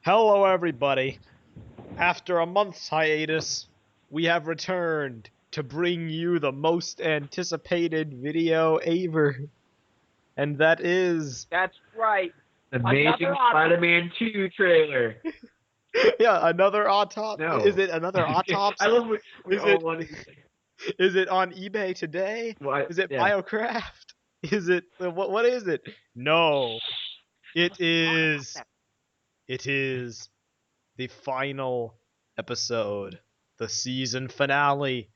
Hello, everybody. After a month's hiatus, we have returned to bring you the most anticipated video ever. And that is... That's right. Amazing Another Spider-Man 2 trailer. yeah, another autopsy. No. Is it another autopsy? I love when we Is all it- wanted to say, Is it on eBay today? well, Is it yeah. Biocraft? Is it... What is it? No. It is... It is the final episode, the season finale,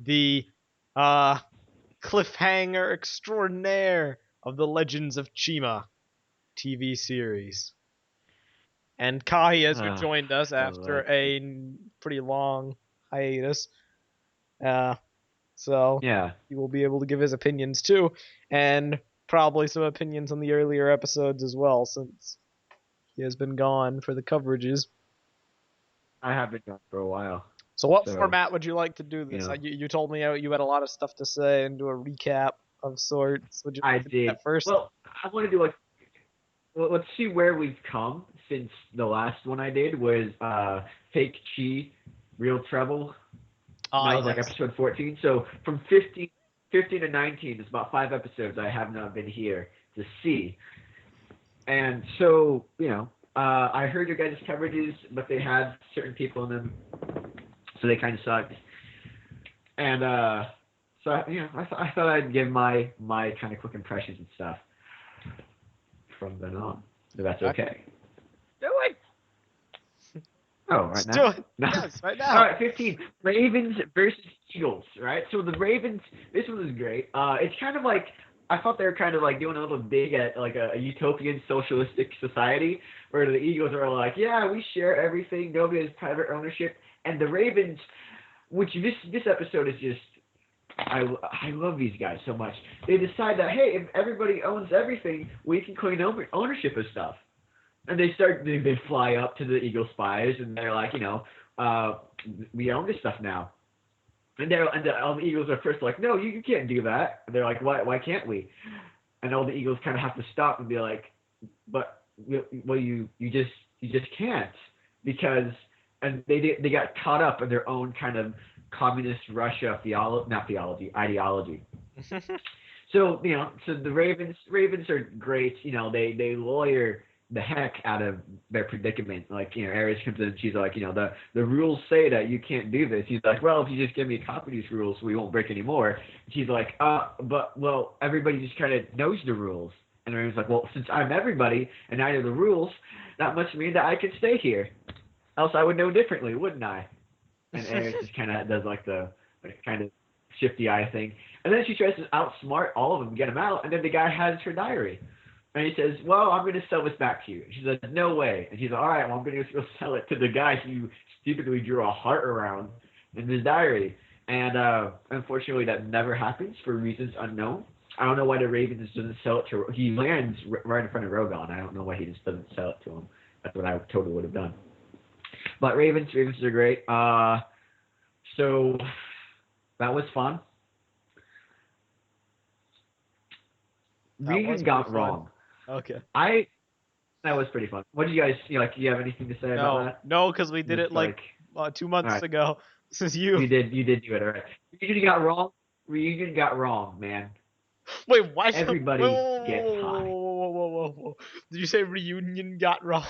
the cliffhanger extraordinaire of the Legends of Chima TV series. And Kahi has rejoined us after a pretty long hiatus. So Yeah. he will be able to give his opinions too, and probably some opinions on the earlier episodes as well, since he has been gone for the coverages. I have been gone for a while. So what So, format would you like to do this? you know. You told me you had a lot of stuff to say and do a recap of sorts. Would you I like to do did. that first? Well, I want to do let's see where we've come since the last one I did was Fake Chi, Real Trouble. That was like episode 14. So from 15 to 19, it's about 5 episodes I have not been here to see. And so, I heard your guys' coverages, but they had certain people in them, so they kind of sucked. And so I thought I'd give my kind of quick impressions and stuff from then on, if that's okay. Do it. Oh, right Let's now. do it. No. Yes, right now. All right, 15. Ravens versus Eagles. Right. So the Ravens. This one was great. It's kind of like I thought they were kind of like doing a little dig at like a utopian socialistic society where the Eagles are like, yeah, we share everything. Nobody has private ownership, and the Ravens, which this episode is just. I love these guys so much. They decide that, hey, if everybody owns everything, we can claim ownership of stuff. And they fly up to the Eagle spies, and they're like, we own this stuff now. And all the Eagles are first like, no, you can't do that. And they're like, why can't we? And all the Eagles kind of have to stop and be like, but well, you just can't, because and they got caught up in their own kind of communist Russia ideology. So so the Ravens are great. They lawyer the heck out of their predicament. Like Ares comes in and she's like, the rules say that you can't do this. He's like, well, if you just give me a copy of these rules, we won't break any more. And she's like, but everybody just kind of knows the rules. And Raven's like, well, since I'm everybody and I know the rules, that must mean that I can stay here. Else I would know differently, wouldn't I? And Ares just kind of does like the kind of shifty eye thing. And then she tries to outsmart all of them, get them out, and then the guy has her diary. And he says, well, I'm going to sell this back to you. And she says, no way. And she's like, all right, well, I'm going to go sell it to the guy who stupidly drew a heart around in his diary. And unfortunately, that never happens for reasons unknown. I don't know why the Ravens doesn't sell it to – he lands right in front of Rogan. I don't know why he just doesn't sell it to him. That's what I totally would have done. But Ravens are great. So that was fun. Regan got wrong. Okay. That was pretty fun. What do you guys do you have anything to say about that? No, because we did it like 2 months ago. This is you. You did do it, all right. Reunion got wrong. Reunion got wrong, man. Wait, why? Everybody gets high. Whoa. Did you say reunion got wrong?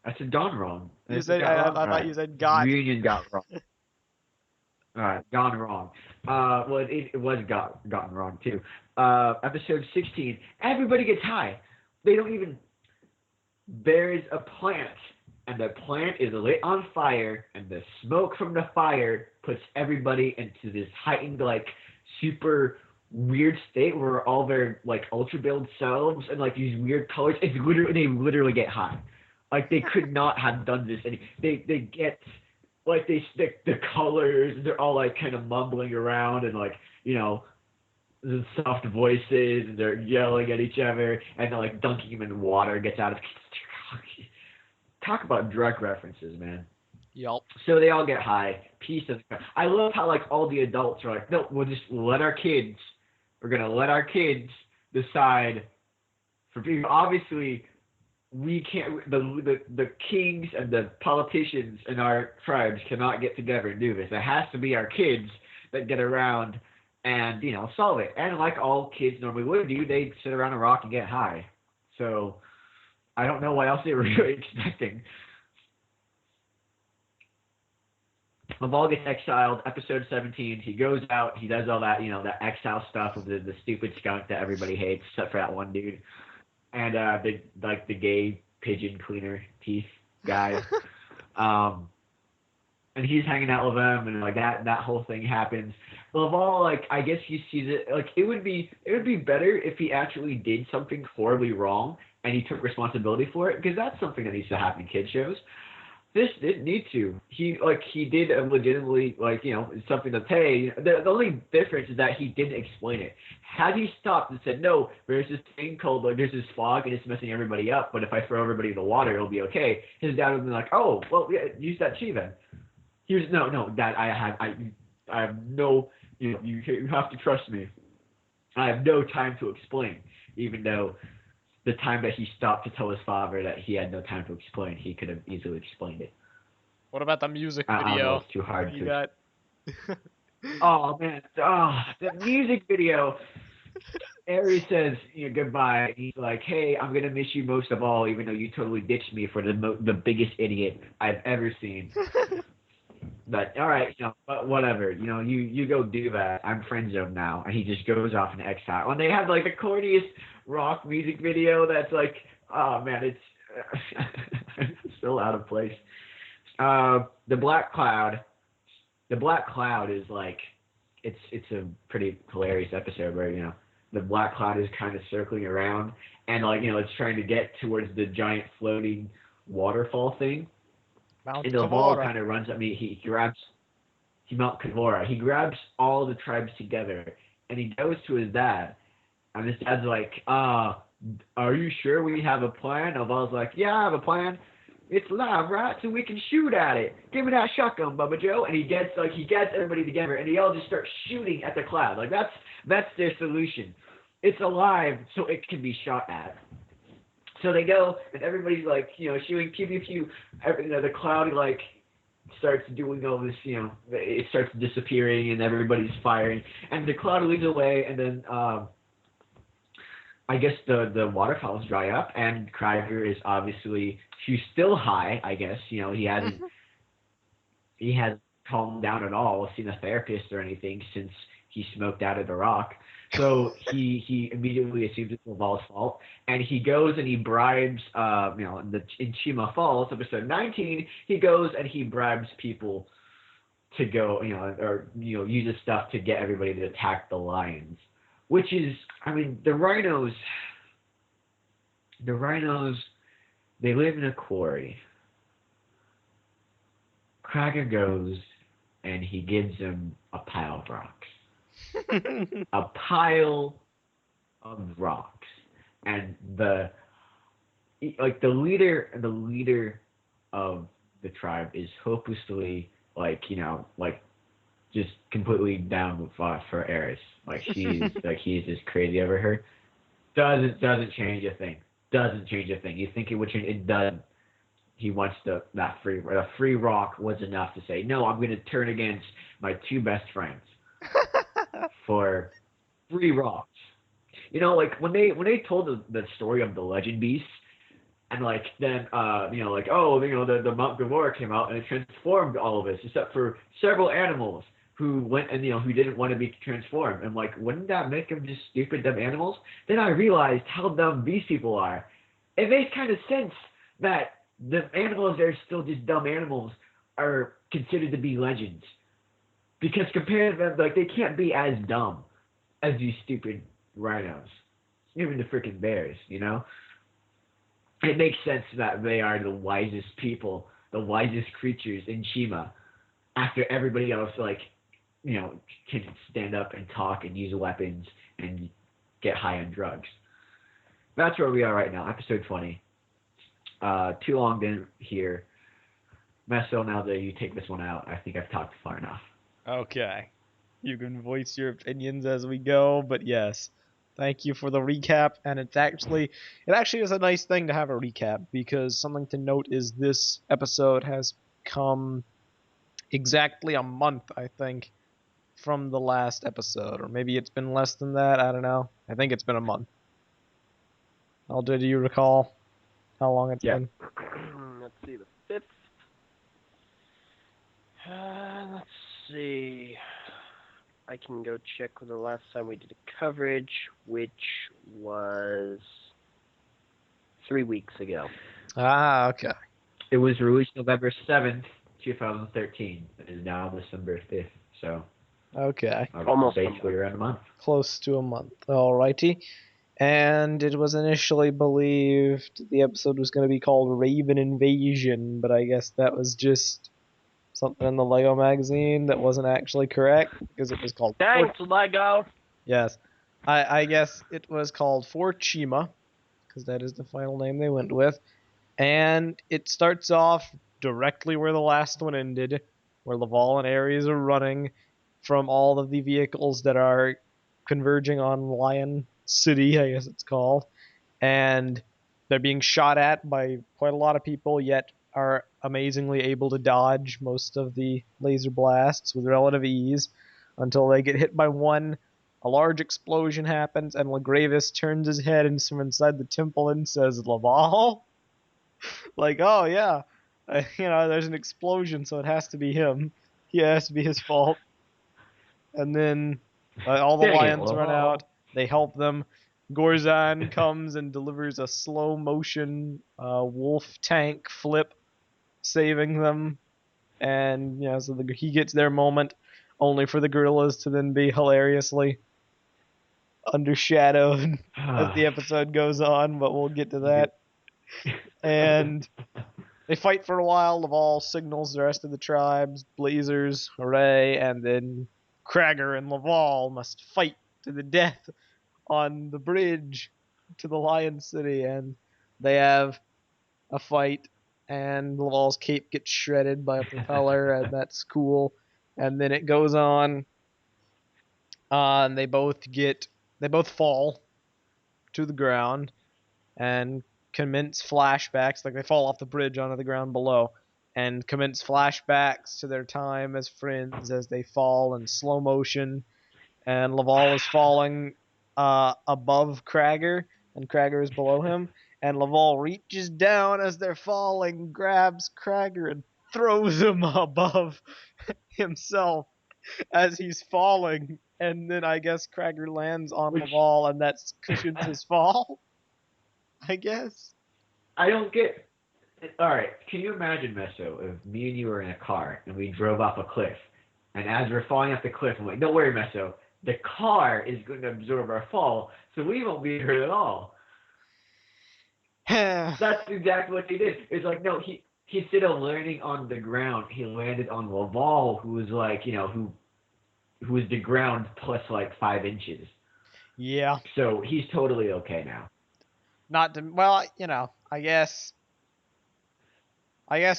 I said gone wrong. You said I thought you said got. Reunion got wrong. All right, gone wrong. Well, it was gotten wrong too. Episode 16. Everybody gets high. They don't even. There's a plant, and the plant is lit on fire, and the smoke from the fire puts everybody into this heightened, like, super weird state where all their like ultra build selves and like these weird colors. They literally get high. Like they could not have done this. And they get. Like they stick the colors, they're all like kind of mumbling around and like, the soft voices, and they're yelling at each other, and they're like dunking them in water, gets out of. Talk about drug references, man. Yup. So they all get high. Peace. I love how like all the adults are like, no, we'll just let our kids. We're gonna let our kids decide. For people, obviously, we can't the kings and the politicians in our tribes cannot get together and do this. It has to be our kids that get around and solve it. And like all kids normally would do, they sit around a rock and get high. So I don't know what else they were really expecting. Laval gets exiled. Episode 17. He goes out. He does all that that exile stuff with the stupid skunk that everybody hates, except for that one dude. And the gay pigeon cleaner teeth guy. And he's hanging out with them, and like that whole thing happens. Laval, like, I guess he sees it like it would be better if he actually did something horribly wrong and he took responsibility for it, because that's something that needs to happen in kid shows. This didn't need to. He did legitimately, something that's, hey, the only difference is that he didn't explain it. Had he stopped and said, no, there's this thing called, there's this fog and it's messing everybody up, but if I throw everybody in the water, it'll be okay. His dad would have been like, oh, well, yeah, use that chi then. He was, no, Dad, I have no, you have to trust me. I have no time to explain, even though the time that he stopped to tell his father that he had no time to explain, he could have easily explained it. What about the music I don't know, video? it's too hard You to. got... Oh man, the music video. Aries says goodbye. He's like, hey, I'm gonna miss you most of all, even though you totally ditched me for the biggest idiot I've ever seen. But all right, but whatever, you go do that. I'm friend zone now, and he just goes off in exile. And they have like the corniest rock music video that's like, oh man, it's still out of place. The Black Cloud is like, it's a pretty hilarious episode where the Black Cloud is kind of circling around and it's trying to get towards the giant floating waterfall thing. Mount And the ball Kavora. kind of runs at me. He Mount Kavora. He grabs all the tribes together and he goes to his dad. And his dad's like, are you sure we have a plan? Laval's like, yeah, I have a plan. It's live, right? So we can shoot at it. Give me that shotgun, Bubba Joe. And he gets everybody together, and they all just start shooting at the cloud. Like that's their solution. It's alive, so it can be shot at. So they go, and everybody's like, shooting, pew pew pew. The cloud starts doing all this, it starts disappearing, and everybody's firing, and the cloud leads away, and then I guess the waterfalls dry up, and Krieger is obviously, he's still high, I guess. He hasn't calmed down at all, seen a therapist or anything since he smoked out of the rock. So he immediately assumes it's Laval's fault, and he goes and he bribes, in Chima Falls, episode 19, he goes and he bribes people to go, uses stuff to get everybody to attack the lions. Which is, the rhinos, they live in a quarry. Krager goes and he gives them a pile of rocks. A pile of rocks. And the leader of the tribe is hopelessly just completely down for Eris. He's just crazy over her. Doesn't change a thing. You think it would change? It doesn't. He wants the free rock was enough to say, no, I'm going to turn against my two best friends for free rocks. When they told the story of the legend beasts, and then the Mount Gavora came out and it transformed all of us except for several animals who went and who didn't want to be transformed. And wouldn't that make them just stupid dumb animals? Then I realized how dumb these people are. It makes kind of sense that the animals that are still just dumb animals are considered to be legends, because compared to them, they can't be as dumb as these stupid rhinos, even the freaking bears. It makes sense that they are the wisest people, the wisest creatures in Chima, after everybody else can stand up and talk and use weapons and get high on drugs. That's where we are right now, episode 20. Too long didn't hear. Meso, now that you take this one out, I think I've talked far enough. Okay. You can voice your opinions as we go, but yes. Thank you for the recap, and it actually is a nice thing to have a recap, because something to note is this episode has come exactly a month, I think, from the last episode, or maybe it's been less than that. I don't know. I think it's been a month. Eljay, do you recall how long it's been? Let's see, the 5th. Let's see. I can go check when the last time we did a coverage, which was 3 weeks ago. Ah, okay. It was released November 7th, 2013. It is now December 5th, so Okay. Almost a basically around a month. Close to a month. Alrighty. And it was initially believed the episode was going to be called Raven Invasion, but I guess that was just something in the Lego magazine that wasn't actually correct, because it was called... Thanks, Lego! Yes. I guess it was called For Chima, because that is the final name they went with. And it starts off directly where the last one ended, where Laval and Ares are running from all of the vehicles that are converging on Lion City, I guess it's called. And they're being shot at by quite a lot of people, yet are amazingly able to dodge most of the laser blasts with relative ease until they get hit by one. A large explosion happens, and Legravis turns his head from inside the temple and says, "Laval?" Like, oh yeah, there's an explosion, so it has to be him. Yeah, it has to be his fault. And then all the Dang it, lions run Laval. out. They help them. Gorzan comes and delivers a slow motion wolf tank flip, saving them. And so he gets their moment, only for the gorillas to then be hilariously undershadowed as the episode goes on. But we'll get to that. And they fight for a while. Laval signals the rest of the tribes, Blazers, hooray, and then Krager and Laval must fight to the death on the bridge to the Lion City, and they have a fight, and Laval's cape gets shredded by a propeller, and that's cool. And then it goes on, and they both fall to the ground and commence flashbacks, like they fall off the bridge onto the ground below, and commence flashbacks to their time as friends as they fall in slow motion. And Laval is falling above Krager, and Krager is below him. And Laval reaches down as they're falling, grabs Krager, and throws him above himself as he's falling. And then I guess Krager lands on Laval, and that cushions his fall, I guess. I don't get. All right, can you imagine, Meso, if me and you were in a car and we drove off a cliff, and as we're falling off the cliff, I'm like, "Don't worry, Meso, the car is going to absorb our fall, so we won't be hurt at all." That's exactly what he did. It's like, no, he instead of landing on the ground, he landed on Laval, who was like, who was the ground plus like 5 inches. Yeah. So he's totally okay now. I guess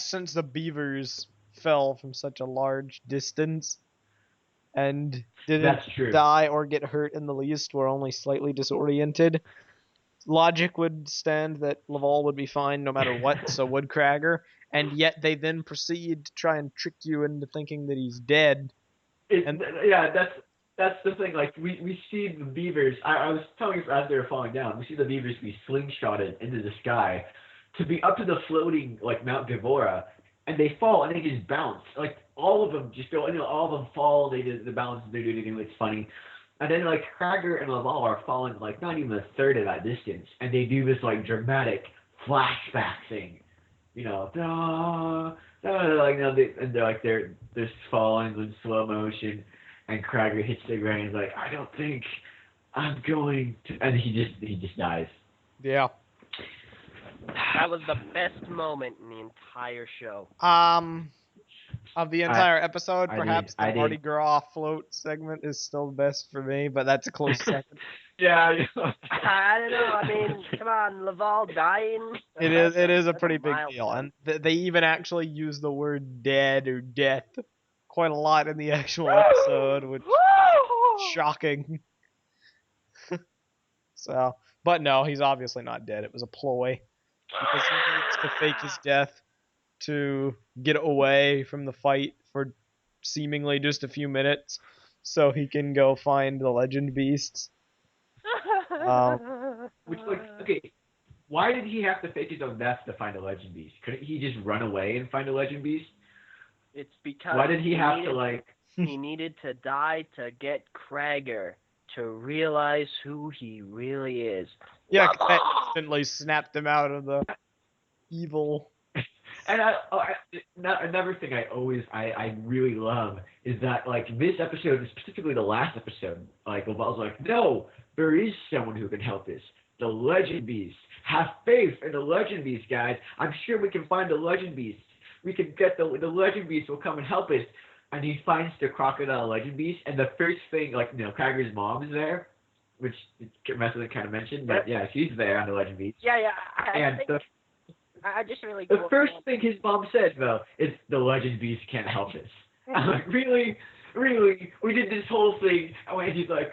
since the beavers fell from such a large distance and didn't That's true. die or get hurt in the least, were only slightly disoriented, logic would stand that Laval would be fine no matter what, so would Krager, and yet they then proceed to try and trick you into thinking that he's dead. Yeah, that's the thing. Like we see the beavers. I was telling you as they were falling down, we see the beavers be slingshotted into the sky to be up to the floating like Mount Devora, and they fall and they just bounce. Like all of them just go. All of them fall. They do the bounce they're doing. It's funny. And then like Krager and Laval are falling like not even a third of that distance, and they do this like dramatic flashback thing. They're falling in slow motion, and Krager hits the ground. And he's like, "I don't think I'm going to," and he just dies. Yeah. That was the best moment in the entire show. Of the entire episode, perhaps the I did. Mardi Gras float segment is still the best for me, but that's a close second. Yeah. I don't know. I mean, come on, Laval dying. It is a pretty big milestone. deal, and they even actually use the word dead or death quite a lot in the actual episode, which is shocking. So, but no, he's obviously not dead. It was a ploy because he needs to fake his death to get away from the fight for seemingly just a few minutes, so he can go find the legend beasts. Which, like, okay, why did he have to fake his own death to find a legend beast? Couldn't he just run away and find a legend beast? It's because Why did he have to, like... he needed to die to get Krager to realize who he really is. Yeah, 'cause that instantly snapped him out of the evil. And another thing I really love is that, like, this episode, specifically the last episode, like, Laval's like, no, there is someone who can help us. The Legend Beast. Have faith in the Legend Beast, guys. I'm sure we can find the Legend Beast. We can get the Legend Beast will come and help us. And he finds the Crocodile Legend Beast, and the first thing, like, you know, Krager's mom is there, which Meso kind of mentioned, but yeah, she's there on the Legend Beast. Yeah. And I just really. the first thing his mom said, though, is the Legend Beast can't help us. I'm like, really? Really? We did this whole thing, and when he's like,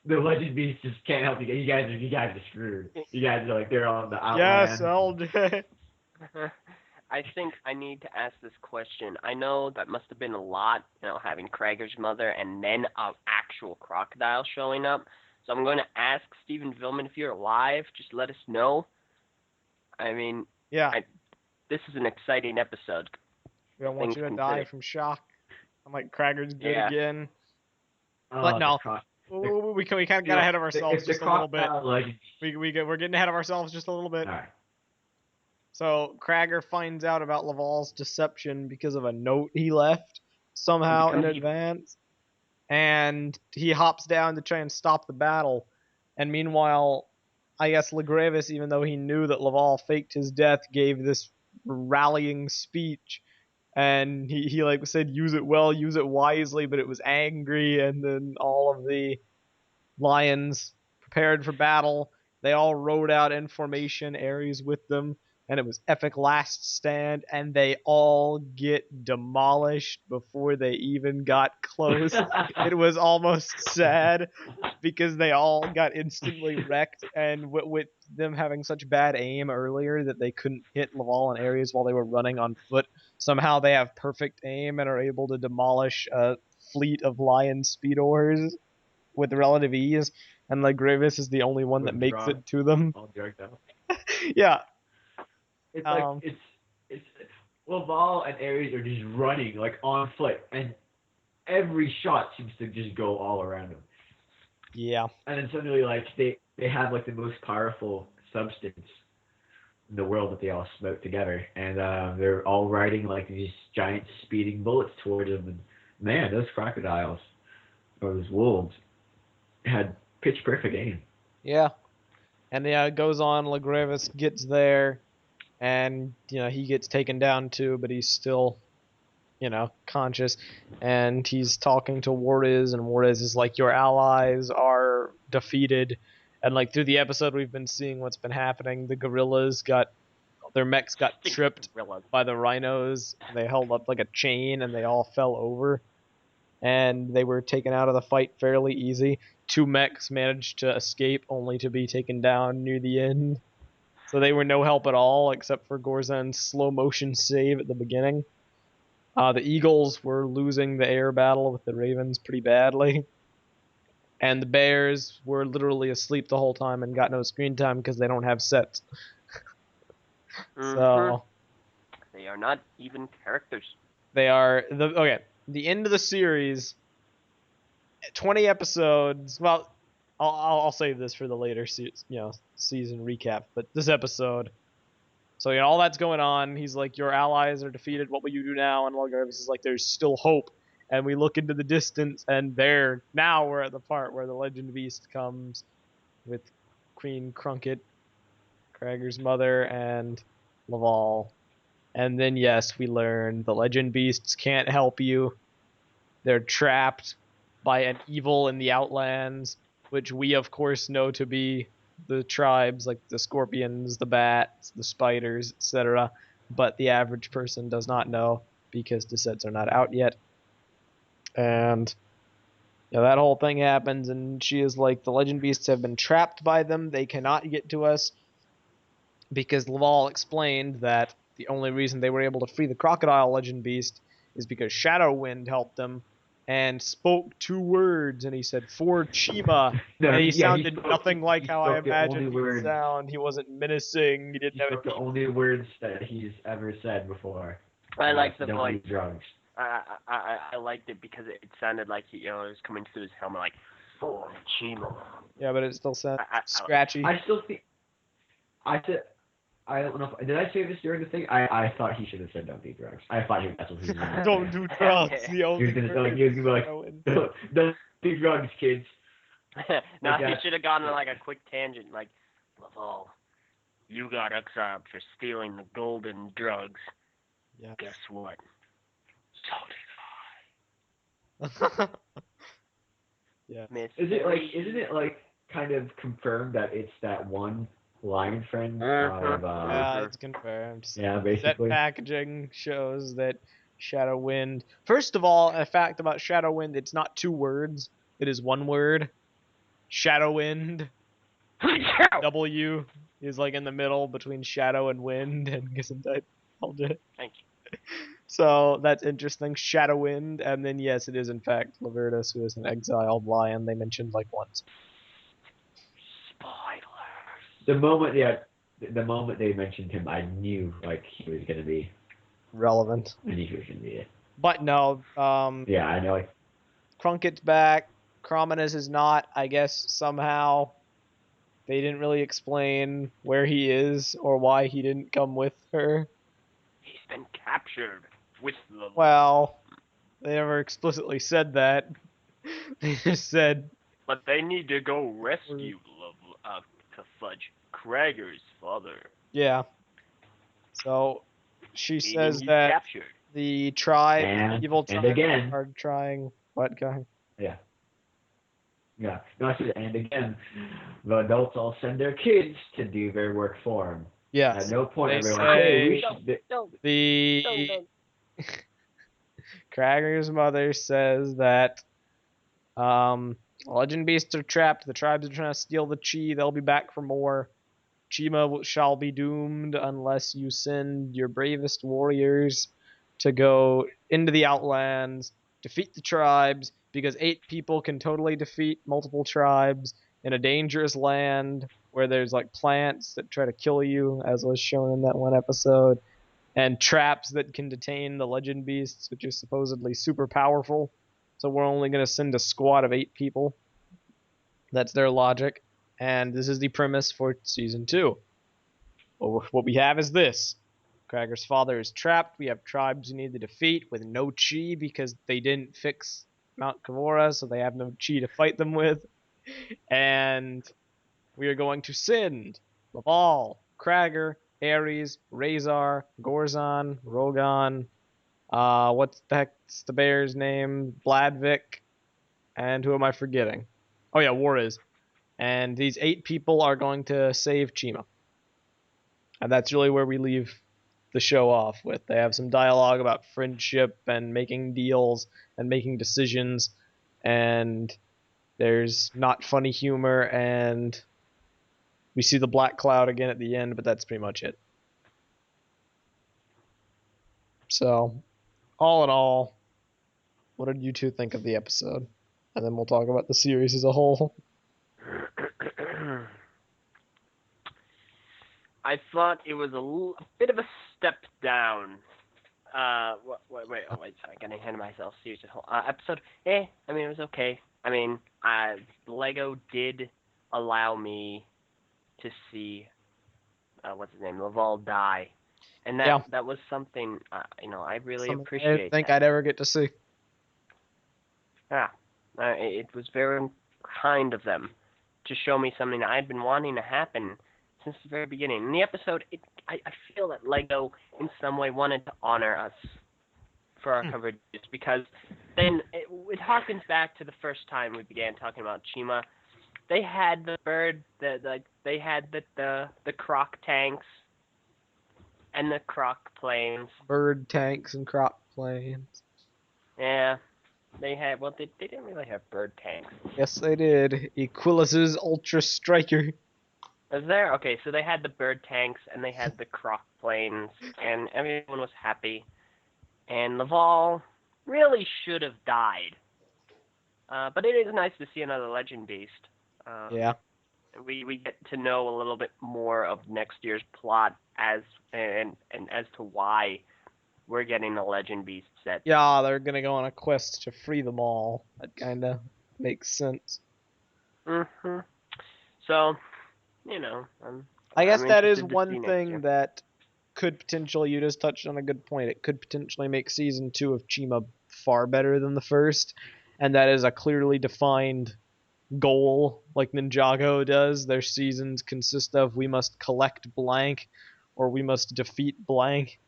the Legend Beast just can't help you. You guys are screwed. You guys are like, they're on the outland. Yes, Eljay. I think I need to ask this question. I know that must have been a lot, you know, having Krager's mother and then an actual crocodile showing up. So I'm going to ask Stephen Villman, if you're alive, just let us know. I mean, Yeah. This is an exciting episode. We don't want you to die from shock. I'm like, Krager's good again. Oh, But no, we kind of got ahead of ourselves just a little bit. We're getting ahead of ourselves just a little bit. All right. So Krager finds out about Laval's deception because of a note he left somehow in advance, and he hops down to try and stop the battle. And meanwhile, I guess Legrevis, even though he knew that Laval faked his death, gave this rallying speech, and he like said, use it well, use it wisely, but it was angry. And then all of the lions prepared for battle. They all rode out in formation, Ares with them, and it was epic last stand, and they all get demolished before they even got close. It was almost sad because they all got instantly wrecked, and with them having such bad aim earlier that they couldn't hit Laval and Ares while they were running on foot, somehow they have perfect aim and are able to demolish a fleet of lion speedors with relative ease, and Legrevis is the only one that makes it to them. Yeah. It's like it's Laval and Ares are just running like on foot, and every shot seems to just go all around them. Yeah. And then suddenly, like they have like the most powerful substance in the world that they all smoke together, and they're all riding like these giant speeding bullets towards them. And man, those crocodiles or those wolves had pitch perfect aim. Yeah. And it goes on. Legrevis gets there, and he gets taken down too, but he's still conscious, and he's talking to Wardiz, and Wardiz is like, your allies are defeated. And like through the episode we've been seeing what's been happening. The gorillas their mechs got tripped by the rhinos. They held up like a chain and they all fell over, and they were taken out of the fight fairly easy. 2 mechs managed to escape, only to be taken down near the end. So they were no help at all, except for Gorzen's slow motion save at the beginning. The Eagles were losing the air battle with the Ravens pretty badly. And the Bears were literally asleep the whole time and got no screen time because they don't have sets. So they are not even characters. They are the end of the series, 20 episodes. Well, I'll save this for the later season recap, but this episode, so all that's going on. He's like, your allies are defeated, what will you do now? And Legrevis is like, there's still hope. And we look into the distance, and we're at the part where the Legend Beast comes with Queen Crunket, Krager's mother, and Laval. And then, yes, we learn the Legend Beasts can't help you. They're trapped by an evil in the Outlands, which we, of course, know to be the tribes, like the scorpions, the bats, the spiders, etc. But the average person does not know because the sets are not out yet. And Yeah, that whole thing happens, and she is like, the legend beasts have been trapped by them. They cannot get to us because Laval explained that the only reason they were able to free the crocodile legend beast is because Shadow Wind helped them and spoke 2 words, and he said, "For Chima," No, and he yeah, sounded nothing like he how I spoke the only imagined he'd words. sound. He wasn't menacing. He didn't He have spoke the any. only words that he's ever said before. I like the Don't voice. do drugs. I liked it because it sounded like it was coming through his helmet like, for Chima. Yeah, but it still sounds I- scratchy. I still think. I don't know. Did I say this during the thing? I thought he should have said don't do drugs. I thought that's what he was going to Don't do drugs. The only He was word gonna be like, Shadow Wind. don't do drugs, kids. No, Okay. he should have gone on like a quick tangent, like, Laval, you got exiled for stealing the golden drugs. Yeah. Guess what? So Yeah. did I. Isn't it like kind of confirmed that it's that one lion friend of Yeah, it's confirmed. yeah, Set basically. packaging shows that Shadow Wind. First of all, a fact about Shadow Wind: it's not 2 words; it is 1 word. Shadow Wind. W is like in the middle between Shadow and Wind, and Gesundheit. Thank you. So that's interesting. Shadow Wind, and then yes, it is in fact Lavertus, who is an exiled lion. They mentioned like once. Spoilers. The moment they mentioned him, I knew like he was gonna be. Relevant. I knew he was gonna be it. But no, Yeah, I know. Crunket's back. Crominus is not. I guess somehow they didn't really explain where he is or why he didn't come with her. He's been captured with the. Well, they never explicitly said that. They just said, But they need to go rescue to fudge Krager's father. yeah. So she Meaning says he's that captured. the tribe, And evil tribes, again. are trying. What guy? Yeah. Yeah. No, I said, and again, the adults all send their kids to do their work for them. Yes. At no point They are they like, hey, we say should. the Krager's mother says that legend beasts are trapped. The tribes are trying to steal the chi. They'll be back for more. Chima shall be doomed unless you send your bravest warriors to go into the Outlands, defeat the tribes, because 8 people can totally defeat multiple tribes in a dangerous land where there's like plants that try to kill you, as was shown in that one episode, and traps that can detain the legend beasts, which is supposedly super powerful. So we're only going to send a squad of 8 people. That's their logic. And this is the premise for season 2. What we have is this. Krager's father is trapped. We have tribes we need to defeat with no chi because they didn't fix Mount Kavora, so they have no chi to fight them with. And we are going to send Laval, Krager, Ares, Razor, Gorzon, Rogon, what's the heck's the bear's name? Bladvik, and who am I forgetting? Oh yeah, War is. And these 8 people are going to save Chima. And that's really where we leave the show off with. They have some dialogue about friendship and making deals and making decisions, and there's not funny humor, and we see the black cloud again at the end, but that's pretty much it. So, all in all, what did you 2 think of the episode? And then we'll talk about the series as a whole. I thought it was a bit of a step down. Wait a second, I'm getting ahead of myself. Seriously, episode, I mean, it was okay. I mean, Lego did allow me to see, what's his name, Laval die. And that was something, I really appreciate. I didn't think I'd ever get to see. Yeah, it was very kind of them to show me something that I'd been wanting to happen since the very beginning. In the episode, I feel that Lego in some way wanted to honor us for our coverage, because then it harkens back to the first time we began talking about Chima. They had the bird, they had the croc tanks and the croc planes. Bird tanks and croc planes. Yeah. they had, well, they didn't really have bird tanks. Yes, they did. Equilis's Ultra Striker. Was there? Okay, so they had the bird tanks and they had the croc planes, and everyone was happy. And Laval really should have died. But it is nice to see another Legend Beast. Yeah. We get to know a little bit more of next year's plot and as to why we're getting a Legend Beast set. Yeah, they're gonna go on a quest to free them all. That kinda makes sense. Mhm. So, I guess I'm that is interested to see one next thing year. that could potentially, you just touched on a good point, it could potentially make season 2 of Chima far better than the first, and that is a clearly defined goal like Ninjago does. Their seasons consist of we must collect blank or we must defeat blank,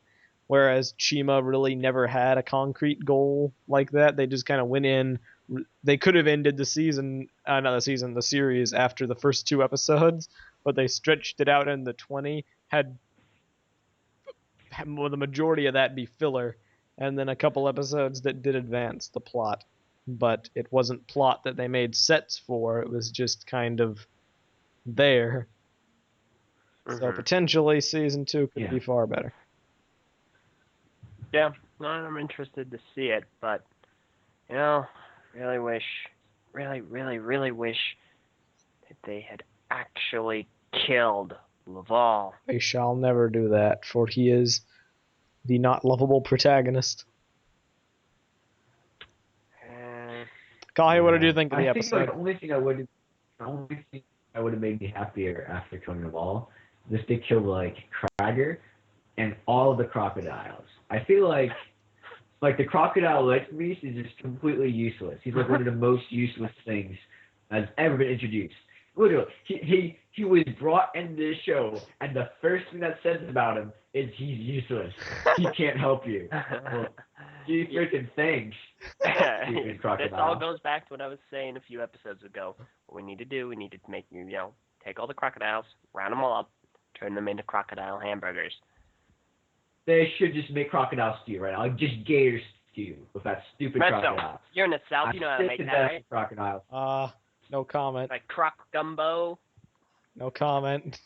whereas Chima really never had a concrete goal like that. They just kind of went in. They could have ended the season, not the season, the series after the first 2 episodes, but they stretched it out in the 20, had the majority of that be filler, and then a couple episodes that did advance the plot. But it wasn't plot that they made sets for, it was just kind of there. So Mhm. potentially season 2 could Yeah. be far better. Yeah, no, I'm interested to see it, but really wish, really wish that they had actually killed Laval. They shall never do that, for he is the not lovable protagonist. Uh, Kahi, what did Yeah. you think of the I think like episode? the only thing I would have made me happier after killing the ball is if they killed like Krager and all of the crocodiles. I feel like the crocodile Lex Beast is just completely useless. He's like one of the most useless things that's ever been introduced. Literally, he was brought into this show, and the first thing that says about him is he's useless. He can't help you. Well, gee freaking thanks, stupid this crocodile. all goes back to what I was saying a few episodes ago. What we need to do, we need to make take all the crocodiles, round them all up, turn them into crocodile hamburgers. They should just make crocodile stew right now. Like just gator stew with that stupid Meso, crocodile. you're in the South, I'm you know how to sick make to that, death right? of crocodiles. No comment. Like croc gumbo. No comment.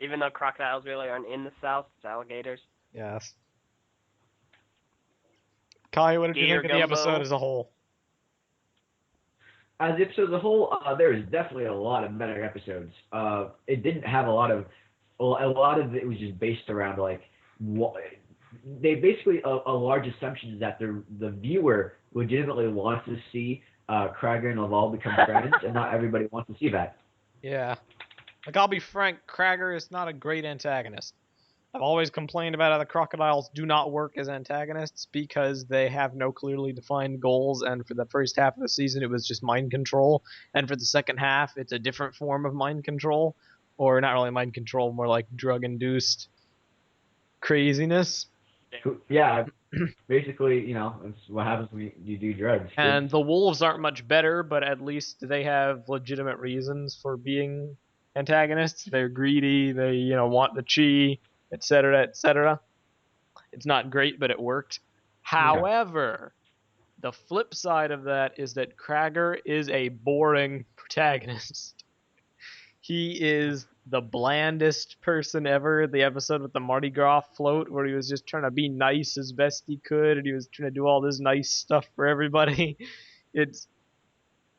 Even though crocodiles really aren't in the South, it's alligators. Yes. Kahi, what did you Gator think of the episode gumbo. as a whole? As episodes as a whole, there is definitely a lot of better episodes. It didn't have a lot of it was just based around like what they basically a large assumption is that the viewer legitimately wants to see Krager and Laval become friends, and not everybody wants to see that. Yeah. Like, I'll be frank, Krager is not a great antagonist. I've always complained about how the crocodiles do not work as antagonists because they have no clearly defined goals, and for the first half of the season it was just mind control, and for the second half it's a different form of mind control, or not really mind control, more like drug-induced craziness. Yeah, basically, it's what happens when you do drugs. And the wolves aren't much better, but at least they have legitimate reasons for being antagonists. They're greedy, they want the chi, etc., etc. It's not great, but it worked. However, the flip side of that is that Krager is a boring protagonist. He is the blandest person ever. The episode with the Mardi Gras float, where he was just trying to be nice as best he could, and he was trying to do all this nice stuff for everybody. It's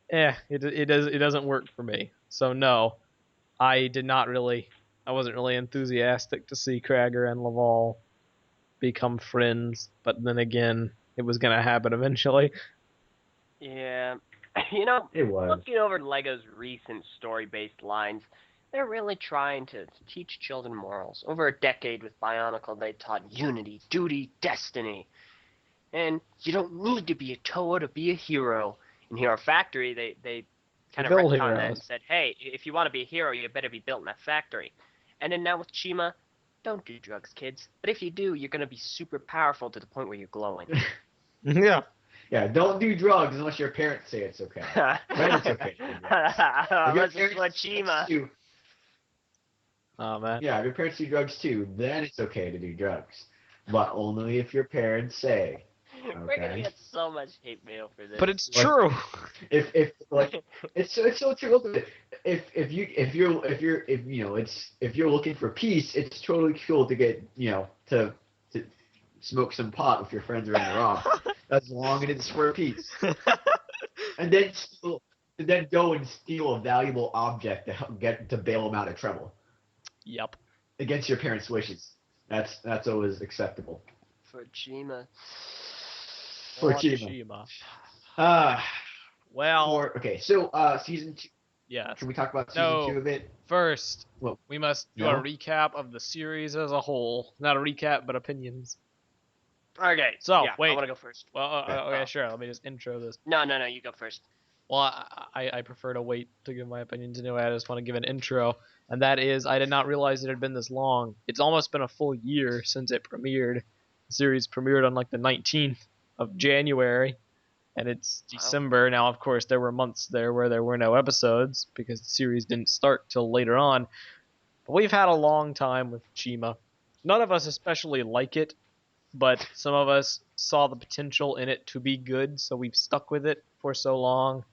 it doesn't work for me. So no, I wasn't really enthusiastic to see Krager and Laval become friends, but then again, it was gonna happen eventually. Yeah. It was. Looking over Lego's recent story-based lines, they're really trying to teach children morals. Over a decade with Bionicle, they taught unity, duty, destiny. And you don't need to be a Toa to be a hero. In Hero Factory, they kind of build retconned that and heroes. said, hey, if you want to be a hero, you better be built in that factory. And then now with Chima, don't do drugs, kids. But if you do, you're going to be super powerful to the point where you're glowing. Yeah. Yeah, don't do drugs unless your parents say it's okay. Then it's okay to do drugs. Unless it's with Chima. Oh man. Yeah, if your parents do drugs too, then it's okay to do drugs. But only if your parents say. We're gonna Okay. get so much hate mail for this. But it's Like, true. if like it's so true. Look at it. If you're looking for peace, it's totally cool to get to smoke some pot with your friends around the rock, as long as it's for peace. And then go and steal a valuable object to get to bail them out of trouble Yep. against your parents' wishes. That's always acceptable. For Chima. For Oh, Chima. Chima. Uh, Well, okay, so season 2. yes. Can we talk about season 2 a bit? First, Well, we must do no? a recap of the series as a whole. Not a recap, but opinions. Okay. So, yeah, wait. I wanna go first. Well, okay, Oh. sure. Let me just intro this. No, you go first. Well, I prefer to wait to give my opinions anyway. I just want to give an intro, and that is I did not realize it had been this long. It's almost been a full year since it premiered. The series premiered on like the 19th of January, and it's December now. Of course, there were months there where there were no episodes because the series didn't start till later on. But we've had a long time with Chima. None of us especially like it, but some of us saw the potential in it to be good, so we've stuck with it for so long.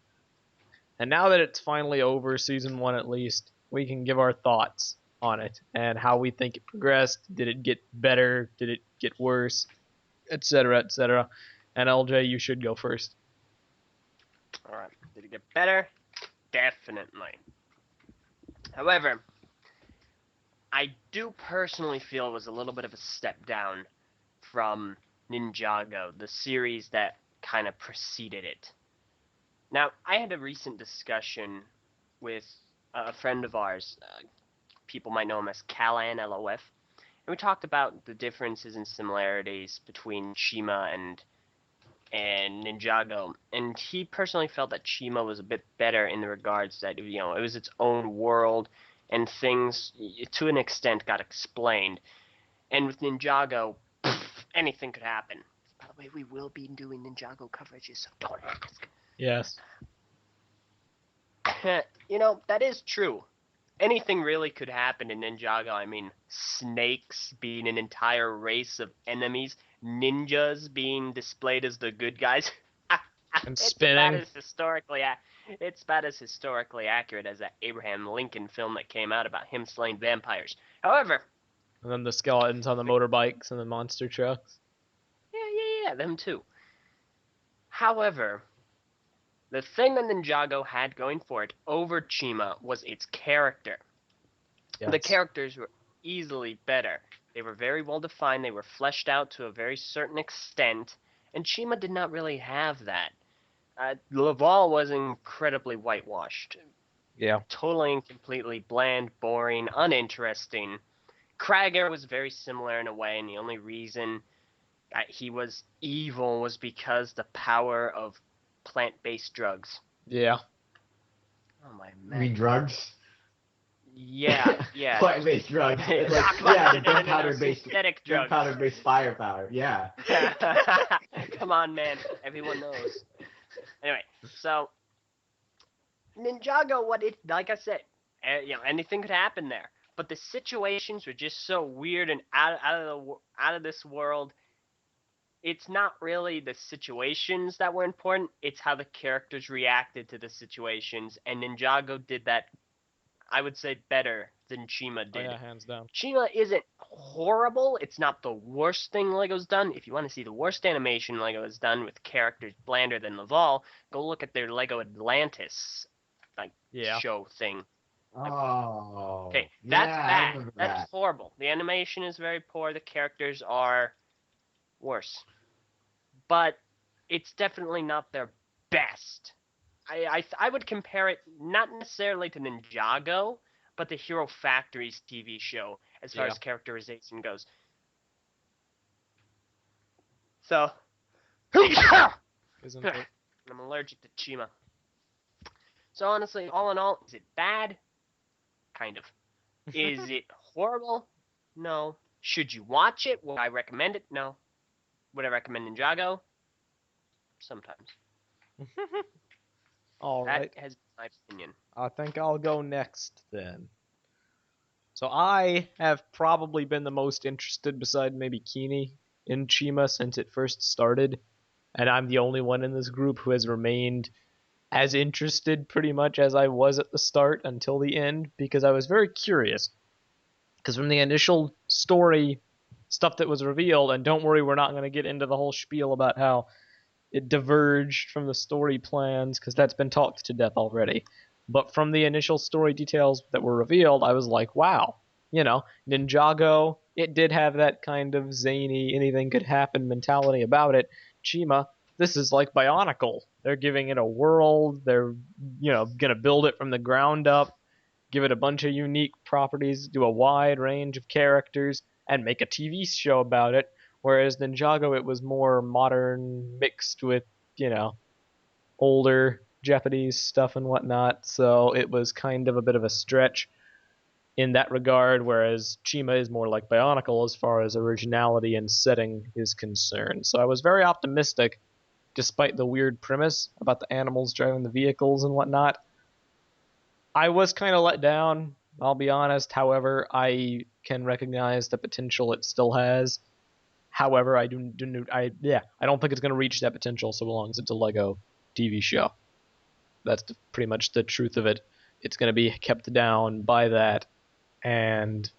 And now that it's finally over, season 1 at least, we can give our thoughts on it and how we think it progressed. Did it get better? Did it get worse? Etc., etc. And LJ, you should go first. Alright. Did it get better? Definitely. However, I do personally feel it was a little bit of a step down from Ninjago, the series that kind of preceded it. Now, I had a recent discussion with a friend of ours. People might know him as Callan LOF. And we talked about the differences and similarities between Chima and Ninjago. And he personally felt that Chima was a bit better in the regards that, it was its own world and things, to an extent, got explained. And with Ninjago, anything could happen. By the way, we will be doing Ninjago coverages, so don't ask. Yes. That is true. Anything really could happen in Ninjago. I mean, snakes being an entire race of enemies, ninjas being displayed as the good guys. And It's spinning. about as historically accurate as that Abraham Lincoln film that came out about him slaying vampires. However, And then the skeletons on the motorbikes and the monster trucks. yeah, them too. However, the thing that Ninjago had going for it over Chima was its character. Yes. The characters were easily better. They were very well defined, they were fleshed out to a very certain extent, and Chima did not really have that. Laval was incredibly whitewashed. Yeah. Totally and completely bland, boring, uninteresting. Krager was very similar in a way, and the only reason he was evil was because the power of plant-based drugs. Yeah. Oh my You man. mean drugs? Yeah. Plant-based drugs. It's like, the gunpowder-based synthetic drugs. gunpowder-based firepower. Yeah. Come on, man. Everyone knows. Anyway, so Ninjago, like I said, anything could happen there. But the situations were just so weird and out of this world. It's not really the situations that were important. It's how the characters reacted to the situations, and Ninjago did that, I would say, better than Chima did. Oh, yeah, hands down. Chima isn't horrible. It's not the worst thing Lego's done. If you want to see the worst animation Lego has done with characters blander than Laval, go look at their Lego Atlantis show thing. Oh. Okay, yeah, that's I bad. remember That's that. horrible. The animation is very poor. The characters are worse. But it's definitely not their best. I would compare it not necessarily to Ninjago, but the Hero Factory's TV show as far as characterization goes. So, Isn't it? I'm allergic to Chima. So honestly, all in all, is it bad? Kind of. Is it horrible? No. Should you watch it? Would I recommend it? No. Would I recommend Ninjago? Sometimes. All right. That has been my opinion. I think I'll go next then. So I have probably been the most interested, beside maybe Keeney, in Chima since it first started. and I'm the only one in this group who has remained as interested pretty much as I was at the start until the end, because I was very curious. Because from the initial story stuff that was revealed, and don't worry, we're not going to get into the whole spiel about how it diverged from the story plans, because that's been talked to death already. But from the initial story details that were revealed, I was like, wow. Ninjago, it did have that kind of zany, anything could happen mentality about it. Chima, this is like Bionicle. They're giving it a world. They're, going to build it from the ground up, give it a bunch of unique properties, do a wide range of characters, and make a TV show about it. Whereas Ninjago, it was more modern, mixed with, older Japanese stuff and whatnot. So it was kind of a bit of a stretch in that regard, whereas Chima is more like Bionicle as far as originality and setting is concerned. So I was very optimistic, despite the weird premise about the animals driving the vehicles and whatnot. I was kind of let down, I'll be honest. However, I can recognize the potential it still has. However, I don't think it's going to reach that potential so long as it's a Lego TV show. That's pretty much the truth of it. It's going to be kept down by that, and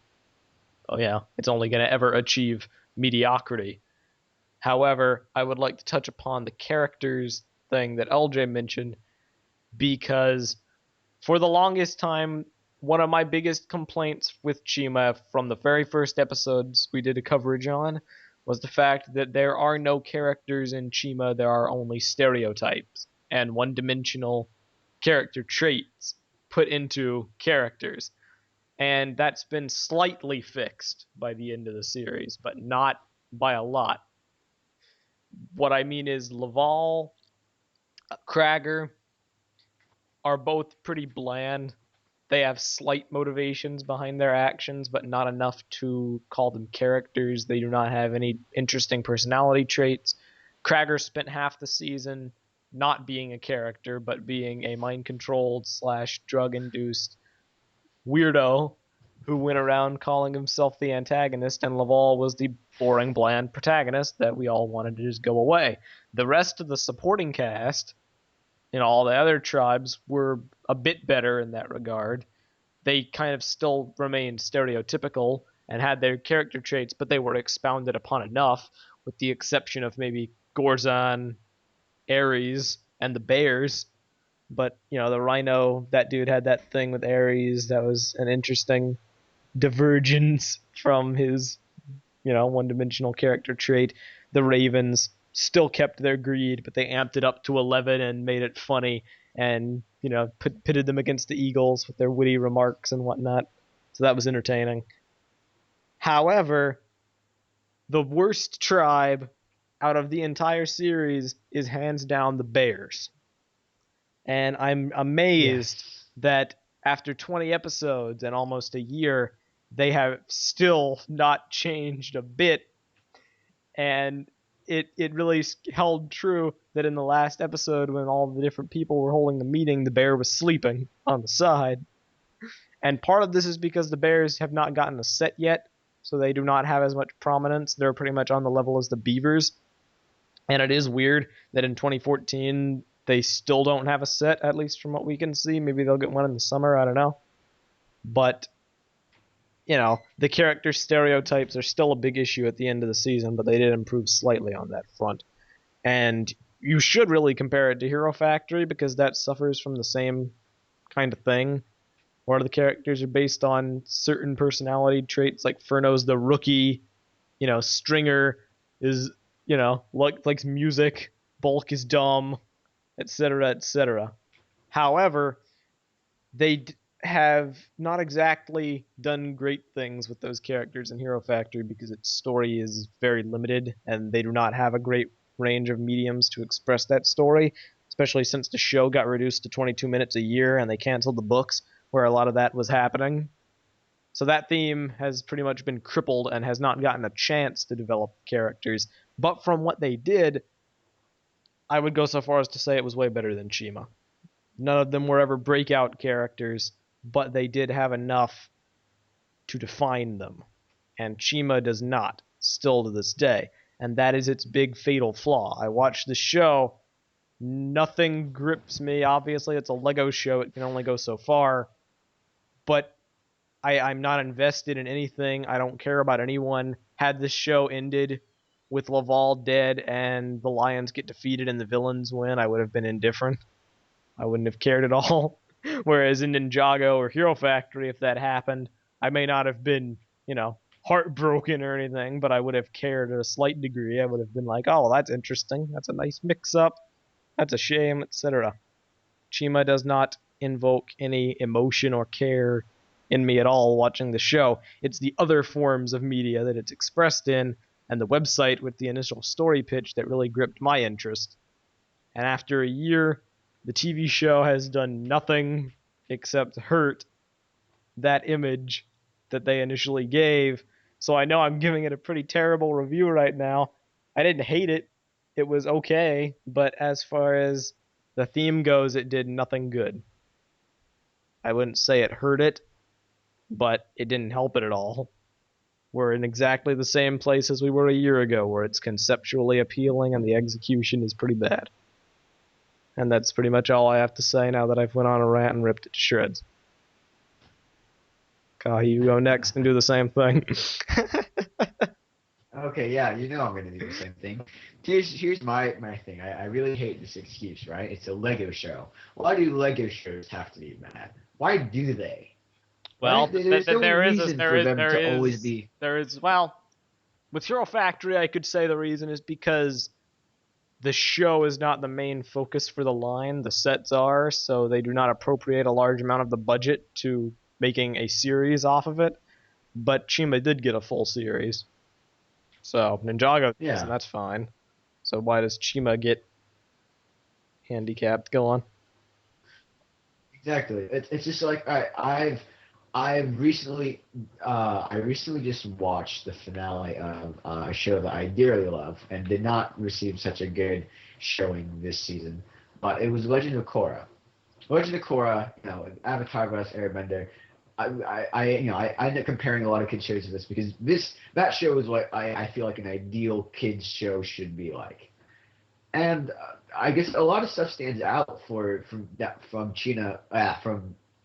it's only going to ever achieve mediocrity. However, I would like to touch upon the characters thing that Eljay mentioned, because for the longest time, one of my biggest complaints with Chima from the very first episodes we did a coverage on was the fact that there are no characters in Chima, there are only stereotypes and one-dimensional character traits put into characters. And that's been slightly fixed by the end of the series, but not by a lot. What I mean is Laval, Krager are both pretty bland. They have slight motivations behind their actions, but not enough to call them characters. They do not have any interesting personality traits. Krager spent half the season not being a character, but being a mind-controlled / drug-induced weirdo who went around calling himself the antagonist, and Laval was the boring, bland protagonist that we all wanted to just go away. The rest of the supporting cast, all the other tribes, were a bit better in that regard. They kind of still remained stereotypical and had their character traits, but they were expounded upon enough, with the exception of maybe Gorzon, Ares, and the Bears. But, the Rhino, that dude had that thing with Ares that was an interesting divergence from his, one-dimensional character trait. The Ravens still kept their greed, but they amped it up to 11 and made it funny, and pitted them against the Eagles with their witty remarks and whatnot. So that was entertaining. However, the worst tribe out of the entire series is hands down the Bears. And I'm amazed that after 20 episodes and almost a year, they have still not changed a bit. And it really held true that in the last episode, when all the different people were holding the meeting, the bear was sleeping on the side. And part of this is because the Bears have not gotten a set yet, so they do not have as much prominence. They're pretty much on the level as the Beavers. And it is weird that in 2014, they still don't have a set, at least from what we can see. Maybe they'll get one in the summer, I don't know. But, the character stereotypes are still a big issue at the end of the season, but they did improve slightly on that front. And you should really compare it to Hero Factory, because that suffers from the same kind of thing, where the characters are based on certain personality traits, like Furno's the rookie, Stringer is, likes music, Bulk is dumb, etc., etc. However, they have not exactly done great things with those characters in Hero Factory, because its story is very limited, and they do not have a great range of mediums to express that story, especially since the show got reduced to 22 minutes a year, and they canceled the books where a lot of that was happening. So that theme has pretty much been crippled and has not gotten a chance to develop characters. But from what they did, I would go so far as to say it was way better than Chima. None of them were ever breakout characters, but they did have enough to define them. And Chima does not, still to this day. and that is its big fatal flaw. I watched the show, nothing grips me. Obviously, it's a Lego show, it can only go so far, but I'm not invested in anything. I don't care about anyone. Had this show ended with Laval dead and the Lions get defeated and the villains win, I would have been indifferent. I wouldn't have cared at all. Whereas in Ninjago or Hero Factory, if that happened, I may not have been, heartbroken or anything, but I would have cared at a slight degree. I would have been like, oh, well, that's interesting. That's a nice mix-up. That's a shame, etc. Chima does not invoke any emotion or care in me at all watching the show. It's the other forms of media that it's expressed in, and the website with the initial story pitch that really gripped my interest. And after a year, the TV show has done nothing except hurt that image that they initially gave. So I know I'm giving it a pretty terrible review right now. I didn't hate it. It was okay, but as far as the theme goes, it did nothing good. I wouldn't say it hurt it, but it didn't help it at all. We're in exactly the same place as we were a year ago, where it's conceptually appealing and the execution is pretty bad. And that's pretty much all I have to say now that I've went on a rant and ripped it to shreds. Kahi, you go next and do the same thing. Okay, yeah, I'm gonna do the same thing. Here's my thing. I really hate this excuse, right? It's a Lego show. Why do Lego shows have to be bad? Why do they? Well, There's no reason for them to always be. With Hero Factory, I could say the reason is because the show is not the main focus for the line. The sets are, so they do not appropriate a large amount of the budget to making a series off of it. But Chima did get a full series. So, Ninjago, Yeah. and that's fine. So why does Chima get handicapped? Go on. Exactly. It's just like I've recently just watched the finale of a show that I dearly love and did not receive such a good showing this season, but it was Legend of Korra. Legend of Korra, Avatar vs Airbender. I end up comparing a lot of kids shows to this because that show is what I feel like an ideal kids show should be like. And I guess a lot of stuff stands out from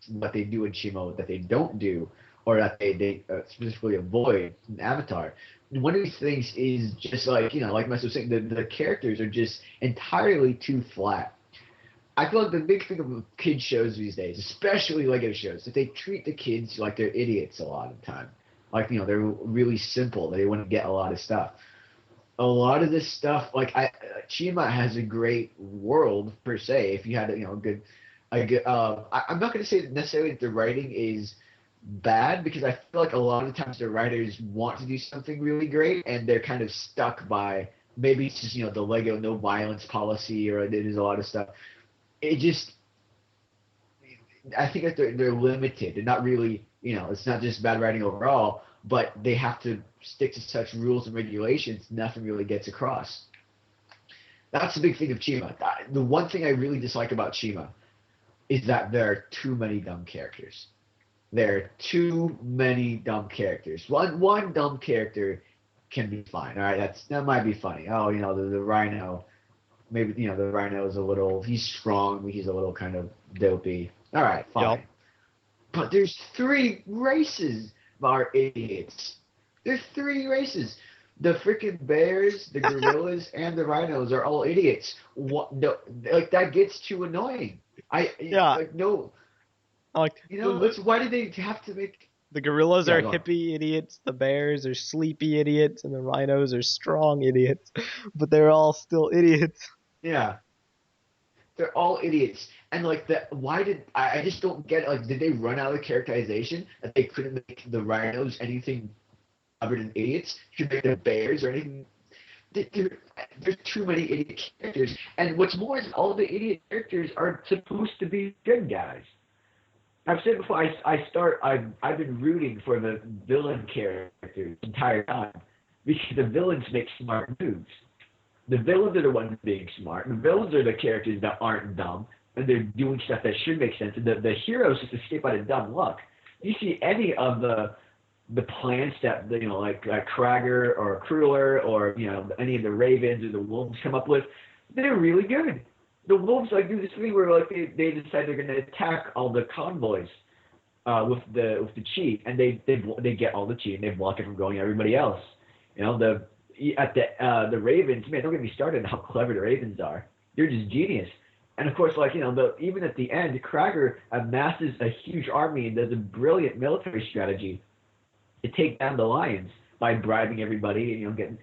what they do in Chimo that they don't do, or that they specifically avoid in Avatar. One of these things is just like Meso was saying, the characters are just entirely too flat. I feel like the big thing of kids shows these days, especially Lego shows, that they treat the kids like they're idiots a lot of the time. Like they're really simple. They want to get a lot of stuff. A lot of this stuff, Chima has a great world per se. If you had a good, I'm not going to say necessarily that the writing is bad, because I feel like a lot of times the writers want to do something really great and they're kind of stuck by, maybe it's just the Lego no violence policy, or there's a lot of stuff. I think that they're limited. They're not really, it's not just bad writing overall, but they have to stick to such rules and regulations. Nothing really gets across. That's the big thing of Chima. The one thing I really dislike about Chima is that there are too many dumb characters. There are too many dumb characters. One dumb character can be fine. All right, that might be funny. Oh, the rhino. Maybe the rhino is he's strong, but he's a little kind of dopey. All right, fine. Yep. But there's 3 races that are idiots. There's 3 races. The freaking bears, the gorillas, and the rhinos are all idiots. What? No, that gets too annoying. Why did they have to make? The gorillas are hippie idiots, the bears are sleepy idiots, and the rhinos are strong idiots. But they're all still idiots. Yeah. They're all idiots. And I just don't get it. Did they run out of characterization that they couldn't make the rhinos anything other than idiots? You could make the bears or anything. There's too many idiot characters. And what's more is all the idiot characters are supposed to be good guys. I've said before, I've been rooting for the villain characters the entire time, because the villains make smart moves. The villains are the ones being smart. The villains are the characters that aren't dumb, and they're doing stuff that should make sense. And the heroes just escape out of dumb luck. You see any of the the plans that like Krager or Crueler or any of the Ravens or the Wolves come up with, they're really good. The Wolves do this thing where they decide they're going to attack all the convoys with the chi, and they get all the chi and they block it from going to everybody else. The Ravens, man, don't get me started on how clever the Ravens are. They're just genius. And of course, even at the end, Krager amasses a huge army and does a brilliant military strategy to take down the Lions by bribing everybody and getting.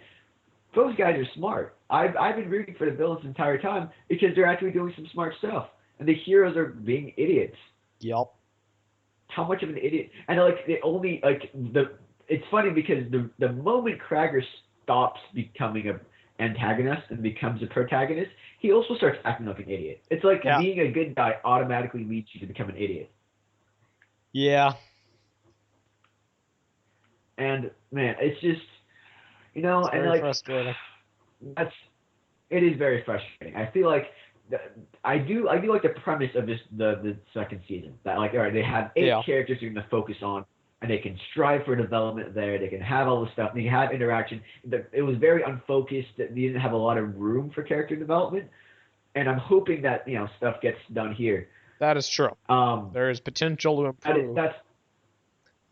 Those guys are smart. I've been rooting for the villains the entire time because they're actually doing some smart stuff, and the heroes are being idiots. Yup. How much of an idiot? And it's funny because the moment Krager stops becoming an antagonist and becomes a protagonist, he also starts acting like an idiot. It's like being a good guy automatically leads you to become an idiot. Yeah. And man, it's just It's very frustrating. It is very frustrating. I feel like I do like the premise of the second season. That all right, they have 8 characters they're going to focus on, and they can strive for development there. They can have all the stuff. They can have interaction. It was very unfocused. They didn't have a lot of room for character development, and I'm hoping that stuff gets done here. That is true. There is potential to improve.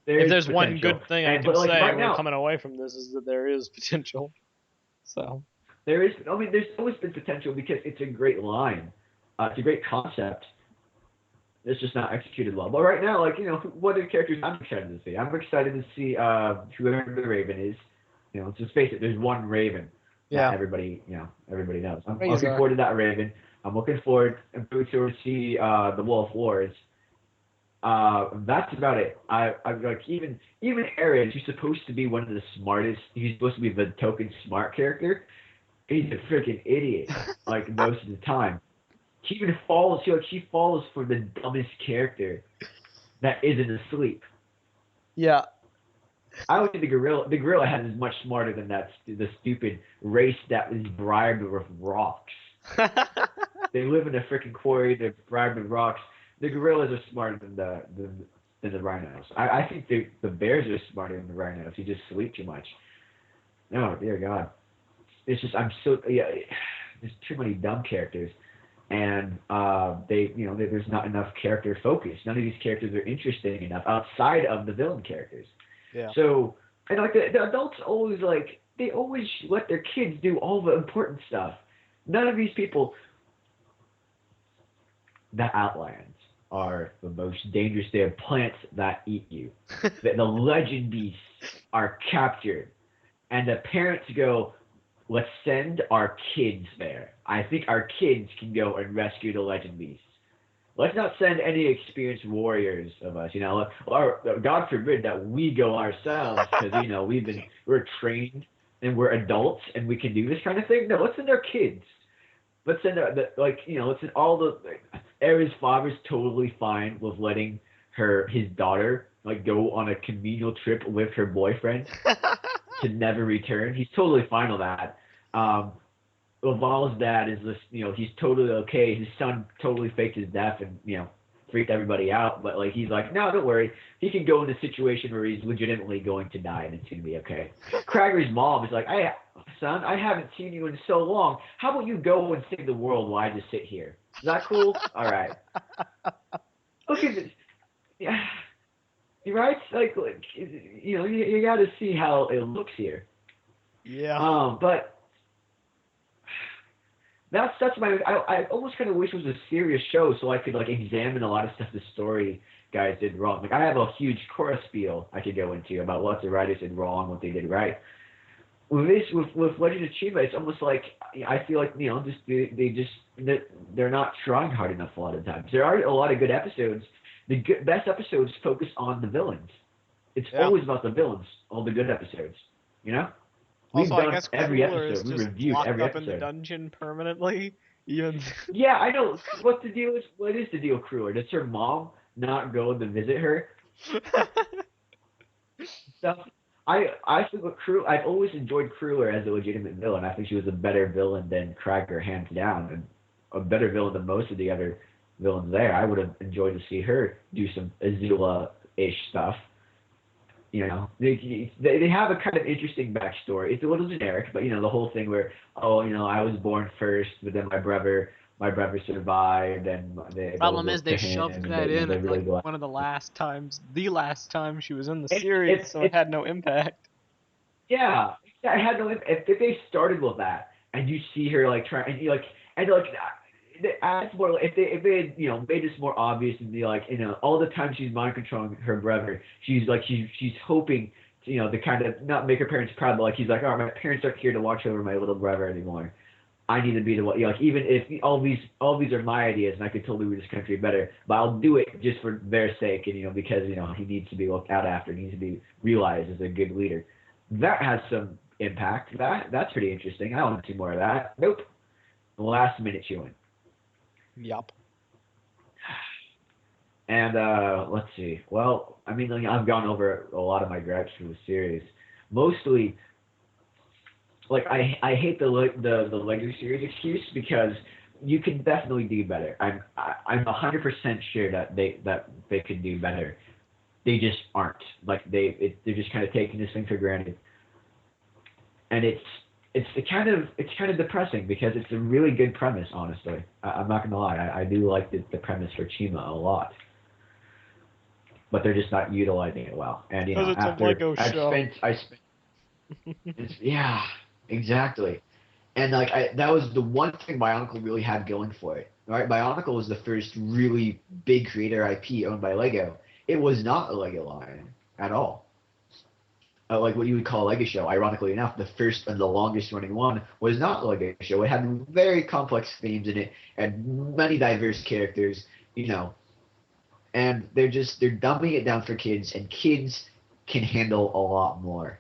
If there's one good thing I can say right now, coming away from this is that there is potential. So there is. I mean, there's always been potential because it's a great line. It's a great concept. It's just not executed well. But right now, what are the characters I'm excited to see? I'm excited to see whoever the Raven is. Let's just face it. There's one Raven. Yeah. Everybody knows. I'm looking forward to that Raven. I'm looking forward to see the Wolf Wars. That's about it. I'm even Aaron, who's supposed to be one of the smartest. He's supposed to be the token smart character. He's a freaking idiot. Most of the time, he even falls. He falls for the dumbest character that isn't asleep. Yeah. I would think the gorilla head is much smarter than the stupid race that was bribed with rocks. They live in a freaking quarry. They're bribed with rocks. The gorillas are smarter than the rhinos. I think the bears are smarter than the rhinos. You just sleep too much. Oh dear God, it's just there's too many dumb characters, and there's not enough character focus. None of these characters are interesting enough outside of the villain characters. Yeah. So and the adults always they always let their kids do all the important stuff. None of these people. The Outlands are the most dangerous. They are plants that eat you. The legend beasts are captured. And the parents go, let's send our kids there. I think our kids can go and rescue the legend beasts. Let's not send any experienced warriors of us, or God forbid that we go ourselves because, we're trained and we're adults and we can do this kind of thing. No, let's send our kids. Let's send let's send all the. Aeryn's father's totally fine with letting his daughter go on a communal trip with her boyfriend to never return. He's totally fine with that. Laval's dad is just he's totally okay. His son totally faked his death and freaked everybody out, but he's like, no, don't worry. He can go in a situation where he's legitimately going to die and it's gonna be okay. Krager's mom is like, son, I haven't seen you in so long. How about you go and save the world while I just sit here? Is that cool? All right. Look at this. Yeah. Right? You got to see how it looks here. Yeah. But that's my. I almost kind of wish it was a serious show so I could examine a lot of stuff the story guys did wrong. I have a huge chorus spiel I could go into about what the writers did wrong, what they did right. With Legends of Chima, it's almost I feel they're not trying hard enough a lot of times. There are a lot of good episodes. The best episodes focus on the villains. It's always about the villains. All the good episodes, We've done every episode. We reviewed every episode. In the dungeon permanently. Even. Yeah, I know. What's the deal? What is the deal, Crueler? Does her mom not go to visit her? Stuff. I think I've always enjoyed Crueler as a legitimate villain. I think she was a better villain than Krager, hands down, and a better villain than most of the other villains there. I would have enjoyed to see her do some Azula-ish stuff. You know, they have a kind of interesting backstory. It's a little generic, but you know, the whole thing where, oh, you know, I was born first, but then my brother survived, and they both Problem is, look they to him, shoved and that they, you know, in they're at like really glad. one of the last time she was in the It's series, it's so it it's had no impact. yeah, I had no. If they started with that, and you see her like trying, and you like, and like, that's more. If they had, you know, made this more obvious and be like, you know, all the time she's mind controlling her brother, she's like, she's hoping, to, you know, to kind of not make her parents proud, but like he's like, oh, my parents aren't here to watch over my little brother anymore. I need to be the one. You know, like even if all these are my ideas, and I could totally read this country better, but I'll do it just for their sake, and you know, because you know he needs to be looked out after, he needs to be realized as a good leader. That has some impact. That's pretty interesting. I want to see more of that. Nope. Last minute chewing. Yup. And let's see. Well, I mean, like, I've gone over a lot of my gripes for the series. Mostly, like I hate the Lego series excuse because you can definitely do better. I'm 100% sure that they could do better. They just aren't. Like they're just kind of taking this thing for granted. And it's kind of depressing because it's a really good premise, honestly. I'm not gonna lie, I do like the premise for Chima a lot, but they're just not utilizing it well. And you Because know, it's a after Lego show. I spent yeah, exactly. And like that was the one thing Bionicle really had going for it. Right, Bionicle was the first really big creator IP owned by Lego. It was not a Lego line at all. Like what you would call a Lego show. Ironically enough, the first and the longest running one was not a Lego show. It had very complex themes in it and many diverse characters, you know. And they're dumbing it down for kids, and kids can handle a lot more.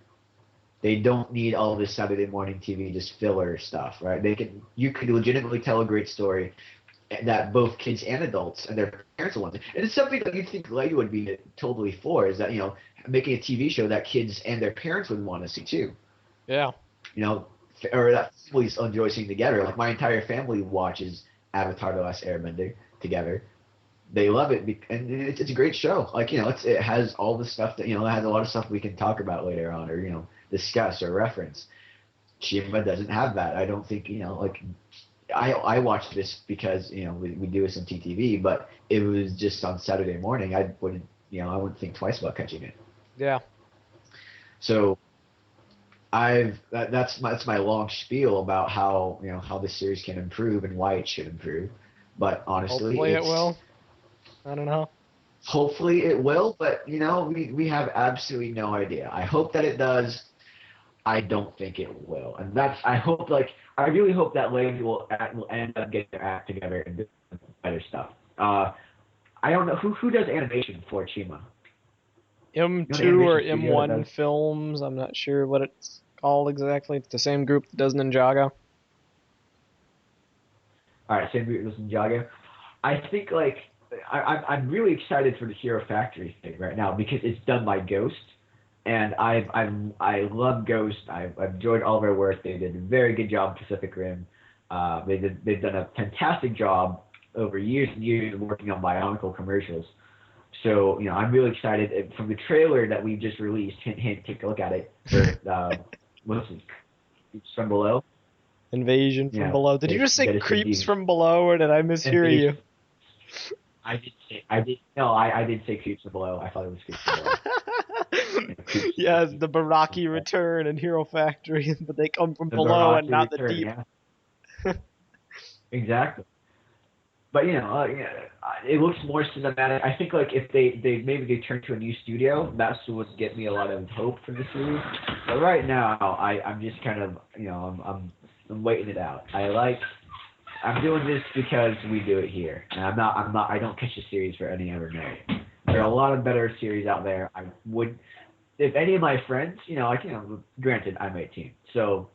They don't need all this Saturday morning TV just filler stuff, right? You could legitimately tell a great story that both kids and adults and their parents will want to. And it's something that you'd think Lego would be totally for, is that, you know, making a TV show that kids and their parents would want to see too. Yeah. You know, or that families enjoy seeing together. Like my entire family watches Avatar: The Last Airbender together. They love it, and it's a great show. Like, you know, it has all the stuff that, you know, it has a lot of stuff we can talk about later on, or, you know, discuss or reference. Shima doesn't have that. I don't think, you know, like I watched this because, you know, we do this on TTV, but it was just on Saturday morning. I wouldn't think twice about catching it. Yeah. So that's my long spiel about how, you know, how this series can improve and why it should improve. But honestly, Hopefully it will. I don't know. Hopefully it will, but you know, we have absolutely no idea. I hope that it does. I don't think it will, and I really hope that Lady will end up getting their act together and do better stuff. I don't know who does animation for Chima. You know, M2 or animation studio that M1 does. Films. I'm not sure what it's called exactly. It's the same group that does Ninjago. All right, San Diego Jaga. I think like I'm really excited for the Hero Factory thing right now because it's done by Ghost, and I love Ghost. I've enjoyed all their work. They did a very good job Pacific Rim. They've done a fantastic job over years and years of working on Bionicle commercials. So, you know, I'm really excited. From the trailer that we just released, hint hint, take a look at it. For what's it? From Below. Invasion from Yeah, below. Did you just say that is creeps indeed. from below, or did I mishear you? Invasion. I did say Creeps from Below. I thought it was Creeps from Below. Yeah, Creeps. Yes, the Baraki return and Hero Factory, but they come from The below and Baraki not the return, deep. yeah. Exactly. But you know, yeah, it looks more cinematic. I think like if they turn to a new studio, that's what would get me a lot of hope for the series. But right now, I'm just kind of, you know, I'm waiting it out. I'm doing this because we do it here, and I don't catch a series for any other merit. There are a lot of better series out there. I would, if any of my friends, you know, like, you know, granted I'm 18, so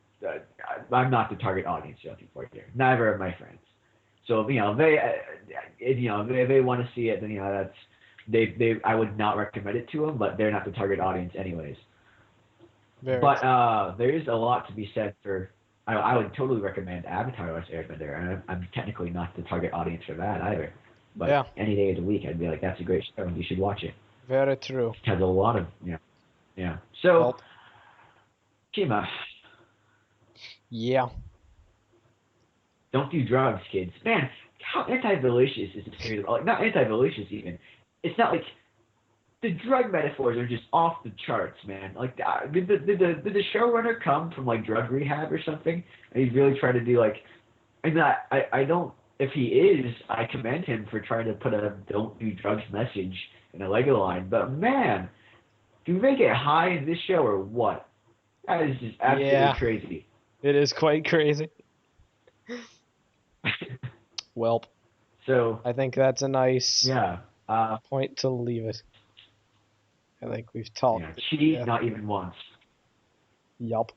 I'm not the target audience you're looking for here. Neither are my friends. So, you know, if they want to see it, then, you know, I would not recommend it to them, but they're not the target audience anyways. Very But there is a lot to be said for. I would totally recommend Avatar: Last Airbender, and I'm technically not the target audience for that either. But Yeah. any day of the week, I'd be like, that's a great show, and you should watch it. Very true. It has a lot of, you know, Yeah. So, Well, Chima, yeah. don't do drugs, kids. Man, how anti-malicious is this series? Like, not anti-malicious even. It's not like the drug metaphors are just off the charts, man. Like, did the showrunner come from like drug rehab or something? And he's really trying to do like, and I don't. If he is, I commend him for trying to put a "don't do drugs" message in a Lego line. But man, do we get high in this show or what? That is just absolutely Yeah. crazy. It is quite crazy. Well, So I think that's a nice yeah, point to leave it. I think we've yeah, talked. cheat Yeah. not even once. Yup.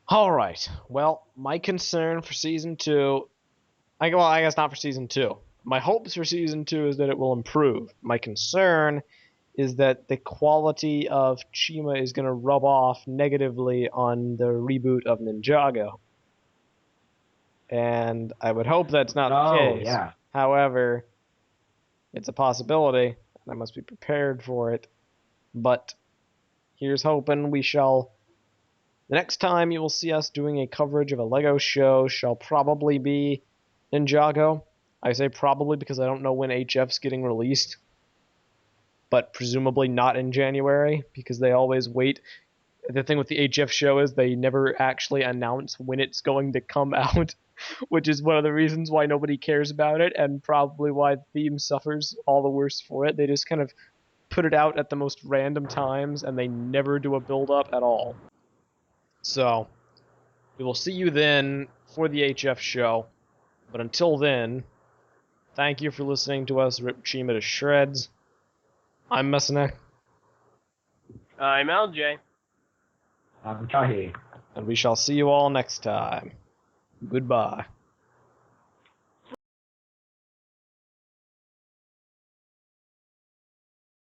All right. Well, my concern for season 2, I guess not for season 2. My hopes for season 2 is that it will improve. My concern is that the quality of Chima is going to rub off negatively on the reboot of Ninjago. And I would hope that's not the Oh case. yeah, However, it's a possibility, and I must be prepared for it. But here's hoping we shall. The next time you will see us doing a coverage of a LEGO show shall probably be Ninjago. I say probably because I don't know when HF's getting released, but presumably not in January because they always wait. The thing with the HF show is they never actually announce when it's going to come out, which is one of the reasons why nobody cares about it and probably why the theme suffers all the worse for it. They just kind of put it out at the most random times and they never do a build up at all. So, we will see you then for the HF show. But until then, thank you for listening to us rip Chima to shreds. I'm Messina, I'm LJ. Kahi. and we shall see you all next time. Goodbye.